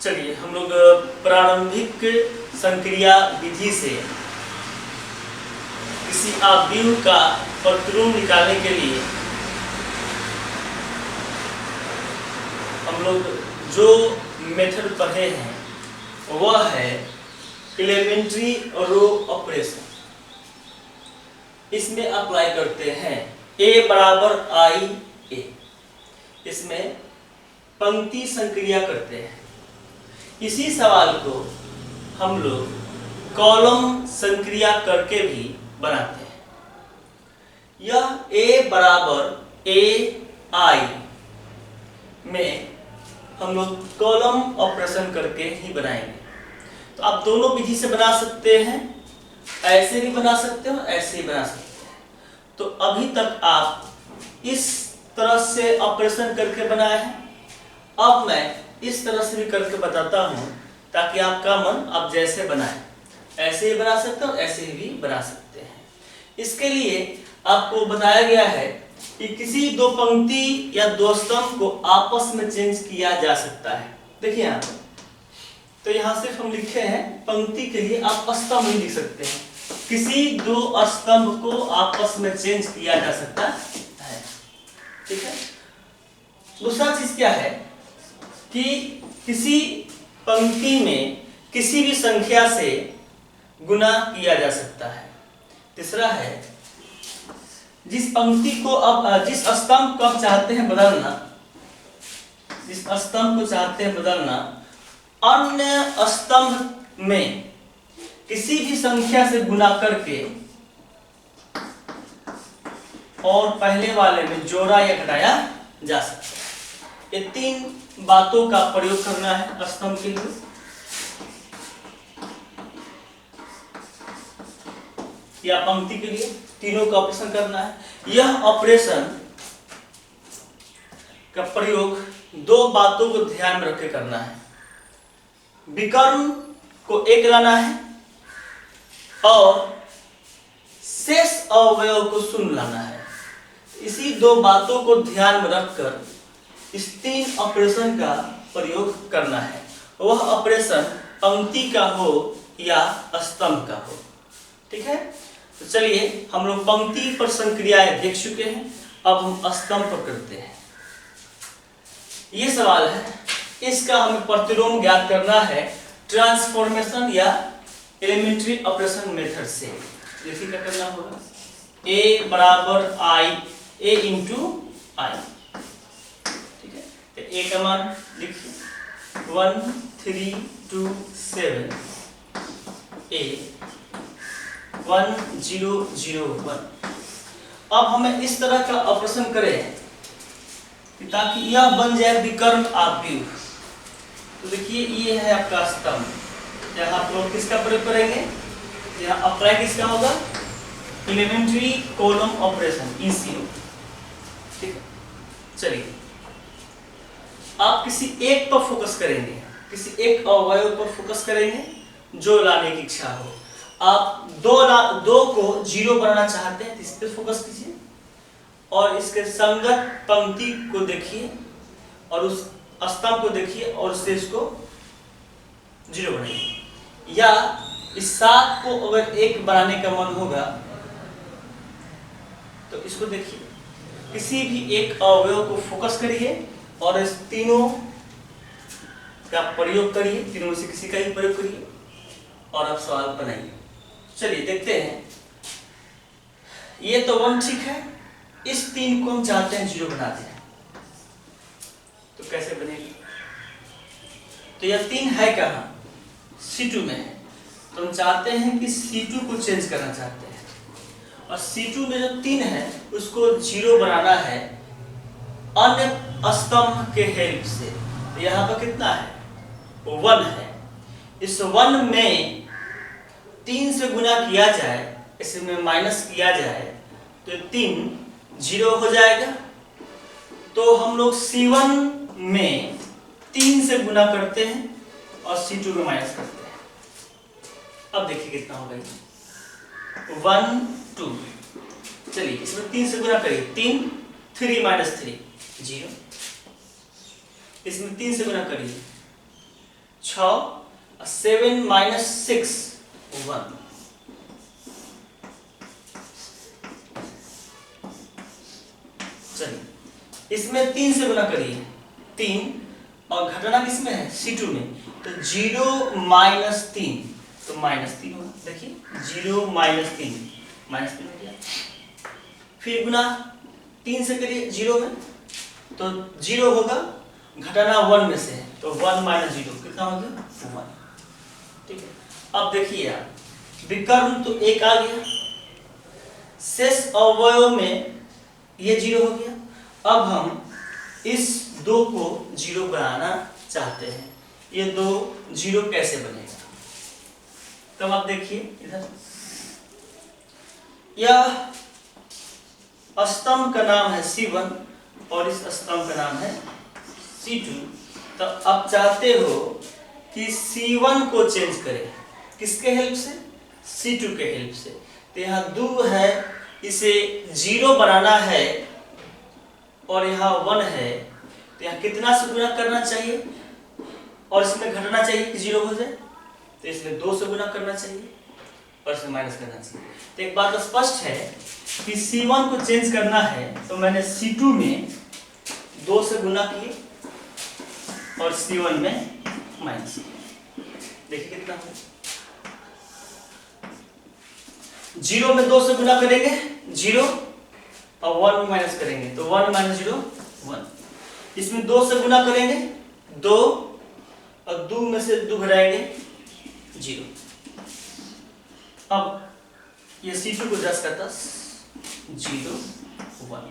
चलिए हम लोग प्रारंभिक संक्रिया विधि से किसी आव्यूह का प्रतिरूप निकालने के लिए हम लोग जो मेथड पढ़े हैं वह है एलिमेंट्री रो ऑपरेशन। इसमें अप्लाई करते हैं A बराबर आई ए, इसमें पंक्ति संक्रिया करते हैं। इसी सवाल को हम लोग कॉलम संक्रिया करके भी बनाते हैं। यह A बराबर ए आई में हम लोग कॉलम ऑपरेशन करके ही बनाएंगे। तो आप दोनों विधि से बना सकते हैं, ऐसे भी बना सकते हो, ऐसे ही बना सकते हैं। तो अभी तक आप इस तरह से ऑपरेशन करके बनाए हैं, अब मैं इस तरह से भी करके बताता हूं ताकि आपका मन आप जैसे बनाएं ऐसे ही बना सकते हो, ऐसे ही भी बना सकते हैं। इसके लिए आपको बताया गया है कि किसी दो पंक्ति या दो स्तंभ को आपस में चेंज किया जा सकता है। देखिए यहाँ तो यहाँ सिर्फ हम लिखे हैं पंक्ति के लिए, आप स्तंभ नहीं लिख सकते हैं। किसी दो स्तंभ को आपस में चेंज किया जा सकता है, ठीक है। दूसरा चीज क्या है कि किसी पंक्ति में किसी भी संख्या से गुना किया जा सकता है। तीसरा है जिस पंक्ति को अब जिस स्तंभ को आप चाहते हैं बदलना, जिस स्तंभ को चाहते हैं बदलना, अन्य स्तंभ में किसी भी संख्या से गुना करके और पहले वाले में जोड़ा या घटाया जा सकता है। ये तीन बातों का प्रयोग करना है स्तंभ के लिए। या पंक्ति के लिए तीनों का ऑपरेशन करना है। यह ऑपरेशन का प्रयोग दो बातों को ध्यान में रख के करना है। विकर्ण को एक लाना है और शेष अवयव को शून्य लाना है। इसी दो बातों को ध्यान में रखकर इस तीन ऑपरेशन का प्रयोग करना है। वह ऑपरेशन पंक्ति का हो या स्तंभ का हो, ठीक है। तो चलिए हम लोग पंक्ति पर संक्रियाएं देख चुके हैं, अब हम स्तंभ पर करते हैं। ये सवाल है, इसका हमें प्रतिलोम ज्ञात करना है ट्रांसफॉर्मेशन या एलिमेंट्री ऑपरेशन मेथड से। देखिए क्या करना होगा, A बराबर आई, A इंटू आई, ठीक है। तो A का मान लिखिए 1327 A 1001। अब हमें इस तरह का ऑपरेशन करें ताकि यह बन जाए विकर्ण आव्यूह। तो देखिए ये है आपका स्तंभ। यहाँ आप लोग किसका प्रयोग करेंगे, यहाँ अप्लाई किसका होगा, एलिमेंट्री कॉलम ऑपरेशन ECO, ठीक है। चलिए आप किसी एक पर फोकस करेंगे, किसी एक अवयव पर फोकस करेंगे जो लाने की इच्छा हो। आप दो को जीरो बनाना चाहते हैं, इस पे फोकस कीजिए और इसके संगत पंक्ति को देखिए और उस स्तंभ को देखिए और उससे इसको जीरो बनाइए। या इस 7 को अगर 1 बनाने का मन होगा तो इसको देखिए, किसी भी एक अवयव को फोकस करिए और इस तीनों का प्रयोग करिए, तीनों में से किसी का ही प्रयोग करिए और आप सवाल बनाइए। चलिए देखते हैं। ये तो 1 ठीक है, इस 3 को हम चाहते हैं 0 बना दें, तो कैसे बनेगी। तो यह 3 है कहाँ, C2 में है। तो हम चाहते हैं कि C2 को चेंज करना चाहते हैं और C2 में जो 3 है उसको 0 बनाना है अन्य स्तंभ के हेल्प से। तो यहाँ पर कितना है, 1 है। इस 1 में 3 से गुना किया जाए, इसमें माइनस किया जाए तो 3 0 हो जाएगा। तो हम लोग C1 में 3 से गुना करते हैं और C2 में माइनस करते हैं। अब देखिए कितना होगा, 1 2। चलिए इसमें 3 से गुना करिए, 3 3 माइनस 3 0। इसमें 3 से गुना करिए, 6, 7 माइनस 6 1। चलिए इसमें 3 से गुना करिए, 3, और घटाना किसमें है, C2 में, तो 0 माइनस 3, तो -3 होगा। देखिए 0 माइनस 3 हो गया। फिर गुना 3 से करिए 0 में, तो 0 होगा, घटाना 1 में से है, तो 1 माइनस 0 कितना हो गया, 1। ठीक है, अब देखिए आप विकर्ण तो 1 आ गया, शेष अवयव में ये 0 हो गया। अब हम इस 2 को 0 बनाना चाहते हैं, ये 2 0 कैसे बनेगा, तब आप देखिए इधर, यह स्तंभ का नाम है C1 और इस स्तंभ का नाम है C2। तो आप चाहते हो कि C1 को चेंज करें, किसके हेल्प से, C2 के हेल्प से। तो यहाँ 2 है, इसे 0 बनाना है, और यहाँ 1 है, तो यहाँ कितना से गुना करना चाहिए, और इसमें घटना चाहिए कि 0 हो जाए, तो इसमें 2 से गुना करना चाहिए और इसमें माइनस करना चाहिए। तो एक बात स्पष्ट है कि C1 को चेंज करना है, तो मैंने C2 में 2 से गुना किए और C1 में माइनस किए। देखिए कितना हो, 0 में 2 से गुना करेंगे 0, और 1 में माइनस करेंगे, तो 1 माइनस 0 1। इसमें 2 से गुना करेंगे 2, और 2 में से 2 घटाएंगे 0। अब ये C2 को 10 का 10, 0 1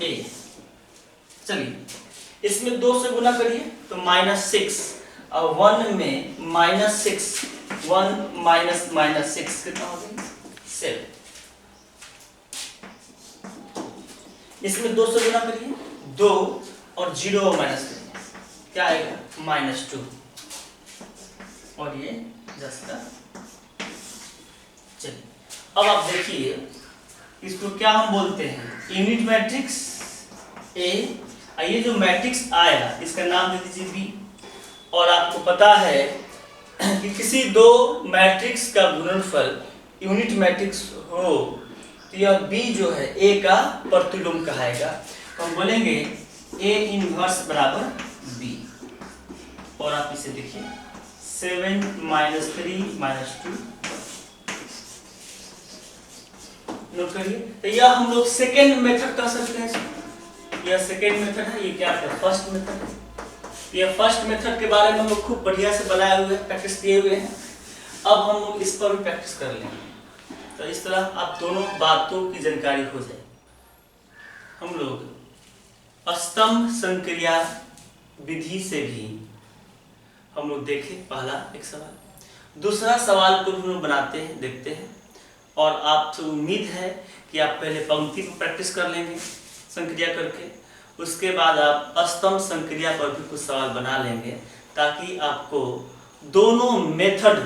A। चलिए इसमें 2 से गुना करिए तो -6, और 1 में -6, 1 माइनस -6 कितना हो गया, 7। इसमें 2 से गुना करिए 2, और 0 माइनस करिए, क्या आएगा, -2, और ये 10 का। चलिए अब आप देखिए इसको क्या हम बोलते हैं, यूनिट मैट्रिक्स A। ये जो मैट्रिक्स आया इसका नाम दे दीजिए B। और आपको पता है कि किसी 2 मैट्रिक्स का गुणनफल यूनिट मैट्रिक्स हो, तो यह B जो है A का प्रतिलोम कहाएगा। तो हम बोलेंगे A इनवर्स बराबर B। और आप इसे देखिए 7 - 3 - 2 नोट करिए। तो यह हम लोग सेकेंड मेथड कह सकते हैं, यह सेकेंड मेथड है, ये क्या है, फर्स्ट मेथड है। यह फर्स्ट मेथड के बारे में हम लोग खूब बढ़िया से बनाए हुए हैं, प्रैक्टिस किए हुए हैं। अब हम लोग इस पर भी प्रैक्टिस कर लेंगे, तो इस तरह आप दोनों बातों की जानकारी हो जाए। हम लोग स्तंभ संक्रिया विधि से भी हम लोग देखें पहला एक सवाल, दूसरा सवाल को हम लोग बनाते हैं, देखते हैं। और आपसे उम्मीद है कि आप पहले पंक्ति को प्रैक्टिस कर लेंगे संक्रिया करके, उसके बाद आप स्तंभ संक्रिया पर भी कुछ सवाल बना लेंगे, ताकि आपको दोनों मेथड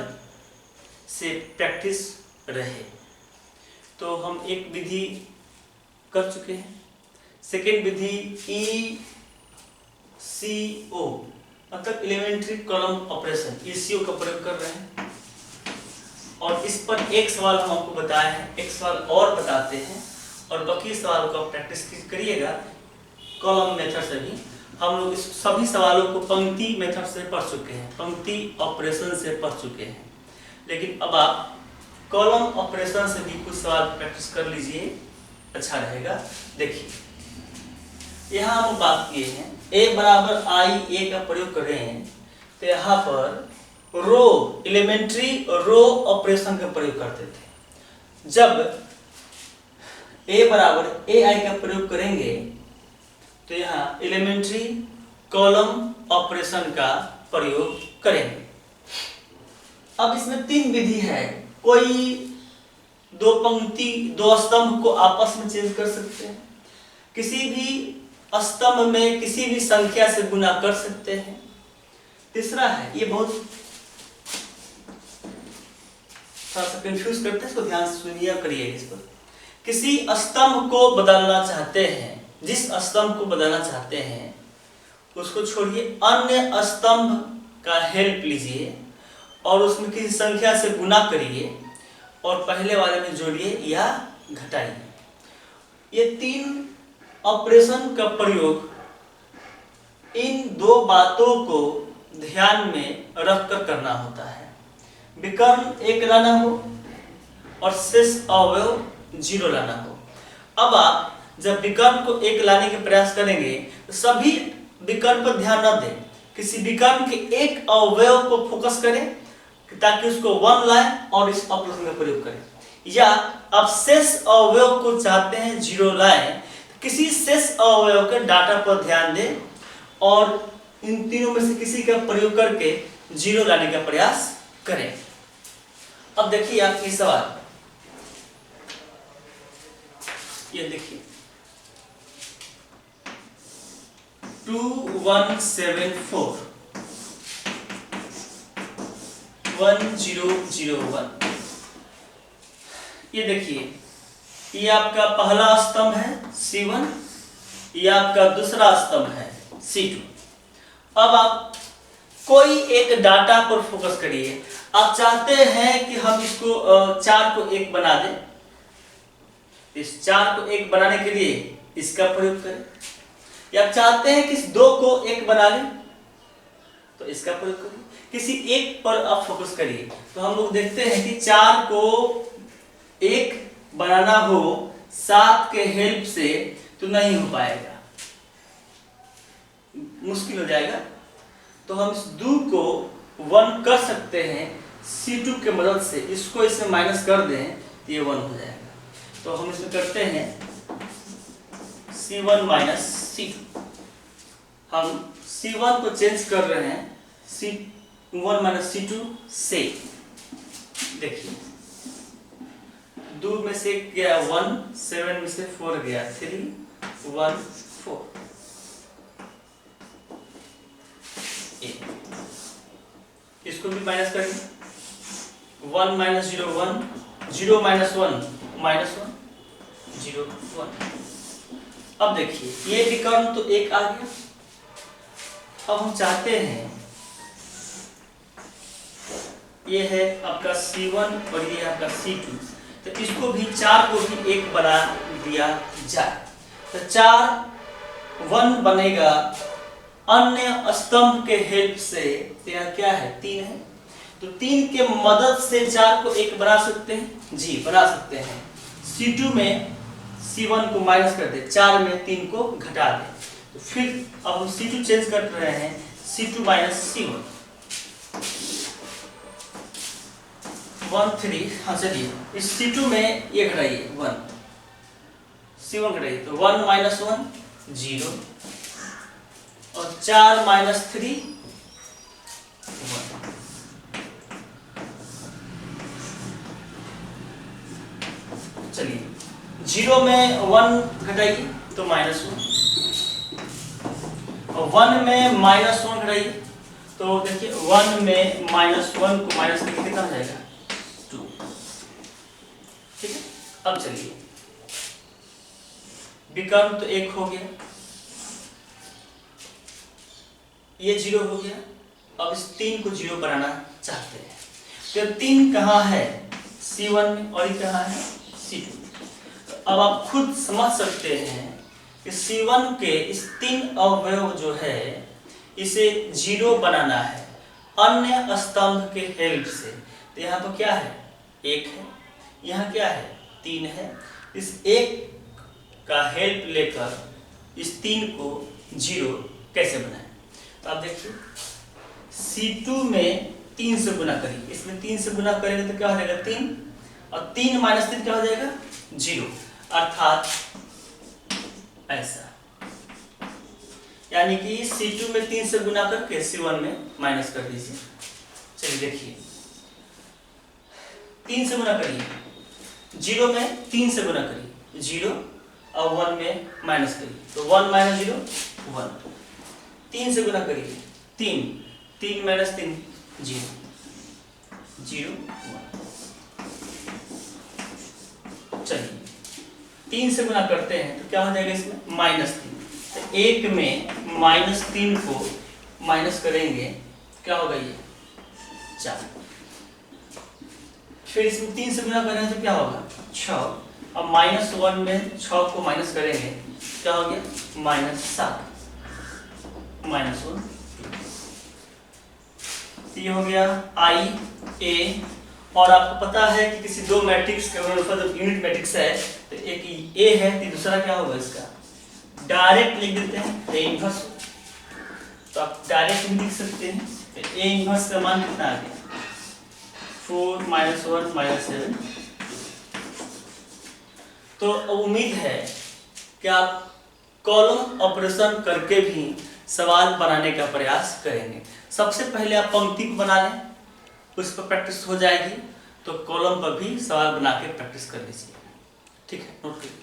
से प्रैक्टिस रहे। तो हम एक विधि कर चुके हैं, सेकेंड विधि ECO मतलब एलिमेंट्री कॉलम ऑपरेशन, ECO का प्रयोग कर रहे हैं। और इस पर एक सवाल हम आपको बताए हैं, एक सवाल और बताते हैं, और बाकी सवालों का प्रैक्टिस करिएगा कॉलम मेथड से भी। हम लोग इस सभी सवालों को पंक्ति मेथड से पढ़ चुके हैं, पंक्ति ऑपरेशन से पढ़ चुके हैं, लेकिन अब आप कॉलम ऑपरेशन से भी कुछ सवाल प्रैक्टिस कर लीजिए, अच्छा रहेगा। देखिए यहाँ हम बात किए हैं A बराबर IA का प्रयोग कर रहे हैं, तो यहाँ पर रो एलिमेंट्री रो ऑपरेशन का प्रयोग करते थे। जब A बराबर AI का प्रयोग करेंगे तो यहाँ एलिमेंट्री कॉलम ऑपरेशन का प्रयोग करेंगे। अब इसमें 3 विधि है, कोई 2 पंक्ति 2 स्तंभ को आपस में चेंज कर सकते हैं, किसी भी स्तंभ में किसी भी संख्या से गुना कर सकते हैं। तीसरा है, ये बहुत थोड़ा सा कंफ्यूज करते हैं, इसको ध्यान से सुनिए करिए इस पर। किसी स्तंभ को बदलना चाहते हैं, जिस स्तंभ को बदलना चाहते हैं उसको छोड़िए, अन्य स्तंभ का हेल्प लीजिए और उसमें किसी संख्या से गुना करिए और पहले वाले में जोड़िए या घटाइए। ये 3 ऑपरेशन का प्रयोग इन 2 बातों को ध्यान में रखकर करना होता है। विकर्ण 1 लाना हो और शेष अवयव 0 लाना हो। अब आप जब विकर्ण को 1 लाने के प्रयास करेंगे तो सभी विकर्ण पर ध्यान न दें, किसी विकर्ण के एक अवयव को फोकस करें ताकि उसको 1 लाएं और इस ऑपरेशन का प्रयोग करें। या आप शेष अवयव को चाहते हैं 0 लाएं, तो किसी शेष अवयव के डाटा पर ध्यान दें और इन तीनों में से किसी का प्रयोग करके 0 लाने का प्रयास करें। अब देखिए आपकी सवाल, ये देखिए 2174 1001। ये देखिए, ये आपका पहला स्तंभ है C1, ये आपका दूसरा स्तंभ है C2। अब आप कोई एक डाटा पर फोकस करिए। आप चाहते हैं कि हम इसको 4 को 1 बना दें, इस 4 को 1 बनाने के लिए इसका प्रयोग करें, या चाहते हैं कि इस 2 को 1 बना लें तो इसका प्रयोग करिए। किसी एक पर आप फोकस करिए। तो हम लोग देखते हैं कि 4 को 1 बनाना हो 7 के हेल्प से तो नहीं हो पाएगा, मुश्किल हो जाएगा। तो हम इस 2 को 1 कर सकते हैं C2 के मदद से। इसको इसमें माइनस कर दें तो ये 1 हो जाएगा। तो हम इसमें करते हैं C1 माइनस C2। हम C1 को चेंज कर रहे हैं C1 माइनस C2 से। देखिए 2 में से गया 1, 7 में से 4 गया 3, 1 4। इसको भी माइनस करेंगे, 1 माइनस 0 1, 0 माइनस 1 माइनस 1, 0 1। अब देखिए ये विकर्ण तो 1 आ गया। अब हम चाहते हैं, ये है आपका C1 और ये आपका C2, तो इसको भी 4 को भी 1 बना दिया जाए। तो 4 1 बनेगा अन्य स्तंभ के हेल्प से। यह क्या है 3 है, तो 3 के मदद से 4 को 1 बना सकते हैं जी, बना सकते हैं। C2 में C1 को माइनस कर दे, 4 में 3 को घटा दे। तो फिर अब हम C2 चेंज कर रहे हैं C2 माइनस C1 1 3। हाँ चलिए इस C2 में ये घटाइए 1, C1 घटाइए तो 1 माइनस 1 0 और 4 माइनस 3 1। चलिए 0 में 1 घटाइए तो माइनस 1 और 1 में माइनस 1 घटाइए तो देखिए 1 में माइनस 1 को माइनस करके कितना हो जाएगा 2। ठीक है, अब चलिए विकर्ण तो 1 हो गया, ये 0 हो गया। अब इस 3 को 0 बनाना चाहते हैं तो 3 कहाँ है C1 में और ये कहाँ है C2। तो अब आप खुद समझ सकते हैं कि C1 के इस 3 अवयव जो है इसे 0 बनाना है अन्य स्तंभ के हेल्प से। तो यहाँ तो क्या है 1 है, यहाँ क्या है 3 है। इस 1 का हेल्प लेकर इस 3 को 0 कैसे बनाएं। तो आप देखिए C2 में 3 से गुना करिए, इसमें 3 से गुना करेंगे तो क्या हो जाएगा 3 और 3 माइनस 3 क्या हो जाएगा 0, अर्थात ऐसा। यानी कि C2 में 3 से गुना करके C1 में माइनस कर दीजिए। चलिए देखिए 3 से गुना करिए, 0 में 3 से गुना करिए 0 और 1 में माइनस करिए तो 1 माइनस 0 1। 3 से गुना करिए 3, 3 माइनस 3 0 0 1। चलिए 3 से गुना करते हैं तो क्या हो जाएगा इसमें माइनस 3। तो 1 में -3 को माइनस करेंगे क्या होगा ये 4। फिर इसमें 3 से गुना करेंगे तो क्या होगा 6। अब -1 में 6 को माइनस करेंगे क्या हो गया -7 -1। ये हो गया आई ए। और आपको पता है कि किसी दो मैट्रिक्स का गुणनफल जब यूनिट मैट्रिक्स है तो एक ए है तो दूसरा क्या होगा इसका डायरेक्ट लिख देते हैं ए इनवर्स। तो आप डायरेक्ट भी लिख सकते हैं। तो ए इनवर्स का मान कितना आ गया 4 -1 -7। तो उम्मीद है कि आप कॉलम ऑपरेशन करके भी सवाल बनाने का प्रयास करेंगे। सबसे पहले आप पंक्ति को बना लें, उस पर प्रैक्टिस हो जाएगी तो कॉलम पर भी सवाल बना के प्रैक्टिस कर लीजिए। ठीक है, नोट कीजिए।